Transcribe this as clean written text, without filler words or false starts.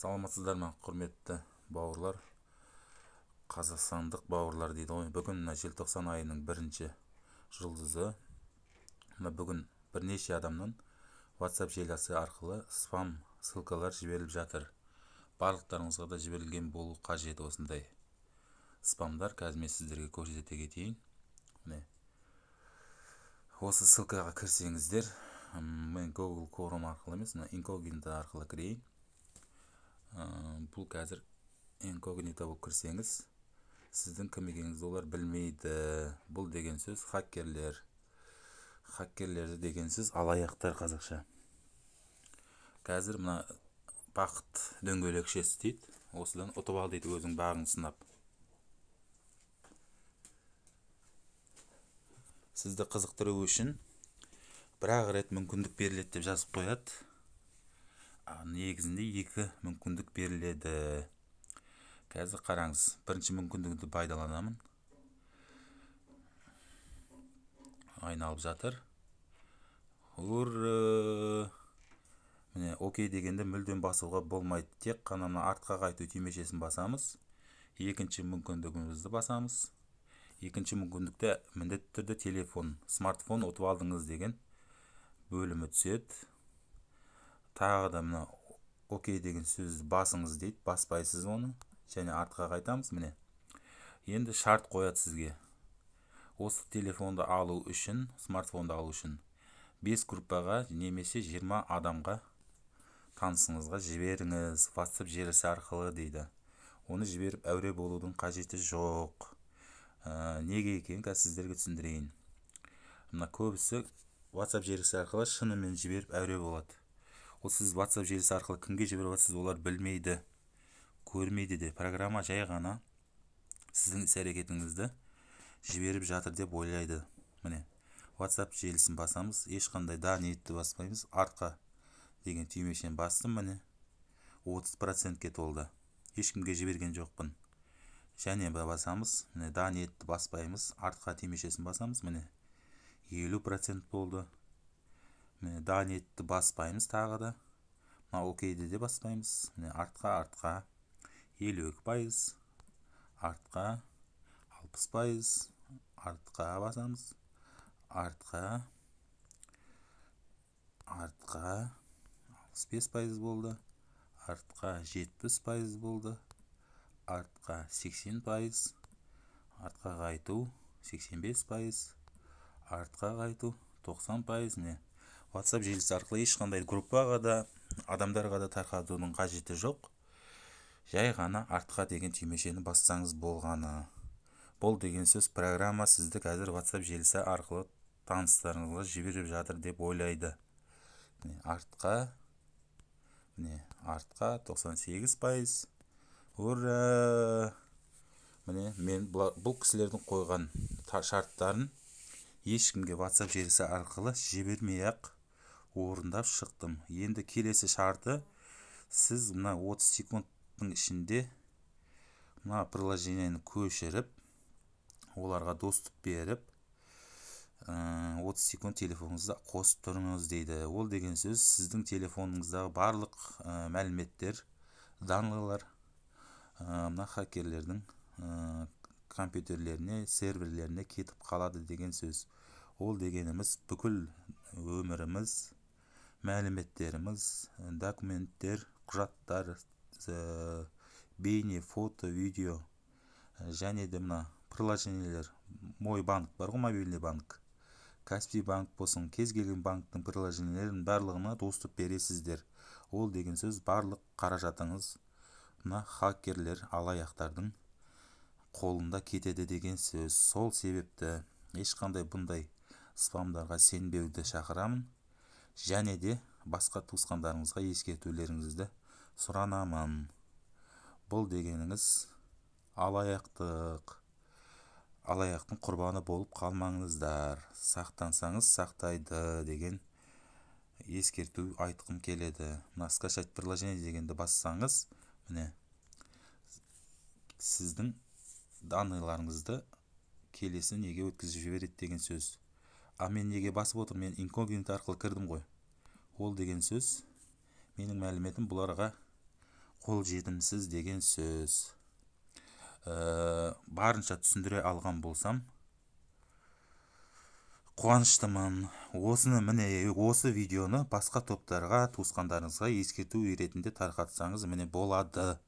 Саламатсыздар ма, құрметті бауырлар, қазақстандық бауырлар дейді ғой. Бүгін желтоқсан айының 1-ші жұлдызы. Бүгін бірнеше адамнан WhatsApp желісі арқылы спам ссылкалар жіберіліп жатыр. Барлықтарыңызға да жіберілген болу қажет осындай спамдар. Қазір мен сіздерге көрсете кетейін. Осы ссылкаға кірсеңіздер, мен Google Chrome арқылы емес, инкогнито арқылы кірейін. Бұл қазір инкогнито болып кірсеңіз, сіздің кім екеніңізді олар білмейді. Бұл деген сөз хаккерлер. Хаккерлерді деген сөз алаяқтар қазақша. Қазір мына бақыт дөңгелекшесі дейді. Осыдан ұтып ал дейді, өзің бағың сынап. Сізді қызықтыру үшін бір-ақ рет мүмкіндік беріледі деп жазып қояды. Негізінде 2 мүмкіндік беріледі. Қазір қараңыз, бірінші мүмкіндігімді пайдаланамын. Айналып жатыр. Міне, окей дегенде мүлдем басуға болмайды. Тек қана артқа қайту түймешесін басамыз. Екінші мүмкіндігімізді басамыз. Екінші мүмкіндікте міндетті түрде телефон, смартфон ұтып алдыңыз деген бөлімі түседі. Тағы да мына окей деген сөзді басыңыз дейді, баспайсыз оны, және артқа қайтамыз. Міне, енді шарт қояды сізге. Осы телефонды алу үшін, смартфонды алу үшін 5 группаға немесе 20 адамға танысыңызға жіберіңіз WhatsApp желісі арқылы дейді. Оны жіберіп әуре болудың қажеті жоқ. Неге екен, қазір сіздерге түсіндірейін. Мына көбісі WhatsApp желісі арқылы шынымен жіберіп әуре болады. Ол сіз WhatsApp желісі арқылы кімге жіберіп жатсыз, олар білмейді, көрмейді де. Программа жай ғана сіздің іс-әрекетіңізді жіберіп жатыр деп ойлайды. Міне, WhatsApp желісін басамыз, ешқандай да ниетті баспаймыз. Артқа деген түймешені бастым, міне 30%-ке толды. Ешкімге жіберген жоқпын. Және басамыз, міне да ниетті баспаймыз, артқа түймешесін басамыз, міне 50% болды. Міне да ниетті баспаймыз тағы да. Мына окейді де баспаймыз. Міне артқа 52%, артқа 60%, артқа басамыз. Артқа 65% болды. Артқа 70% болды. Артқа 80%, артқа қайту 85%, артқа қайту 90%. Міне WhatsApp желісі арқылы ешқандай группаға да, адамдарға да тарқатудың қажеті жоқ. Жай ғана артқа деген түймешені бассаңыз болғаны. Бұл деген сөз программа сізді қазір WhatsApp желісі арқылы таныстарыңызға жіберіп жатыр деп ойлайды. Артқа 98%. Ура! Міне, мен бұл кісілердің қойған шарттарын ешкімге WhatsApp желісі арқылы жібермей-ақ орындап шықтым. Енді келесі шарты, сіз мына 30 секундтың ішінде мына приложениені көшіріп, оларға доступ беріп, 30 секунд телефоныңызда қосып тұрыңыз дейді. Ол деген сөз сіздің телефоныңыздағы барлық мәліметтер, данлылар мына хакерлердің компьютерлеріне, серверлеріне кетіп қалады деген сөз. Ол дегеніміз бүкіл өміріміз, мәліметтеріміз, документтер, құжаттар, бейне, фото, видео және де мына приложениелер, мой банк бар ғой, мобильный банк, Каспий банк болсын, кез келген банктың приложениелерін барлығына доступ бересіздер. Ол деген сөз барлық қаражатыңыз мына хакерлер, алаяқтардың қолында кетеді деген сөз. Сол себепті ешқандай бұндай спамдарға сенбеуді шақырамын. Және де басқа туысқандарыңызға ескертулеріңізді сұранамын. Бұл дегеніңіз алаяқтың құрбаны болып қалмаңыздар. Сақтансаңыз сақтайды деген ескерту айтқым келеді. Мына скачать приложение дегенді бассаңыз, міне сіздің данныйларыңызды келесі неге өткізіп жібереді деген сөз. Мен неге басып отыр? Мен инкогнито арқылы кірдім ғой. Ол деген сөз менің мәліметім бұларға қолжетімсіз деген сөз. Барынша түсіндіре алған болсам қуаныштымын. Осы видеоны басқа топтарға, туысқандарыңызға ескерту ретінде тарқатсаңыз міне болады.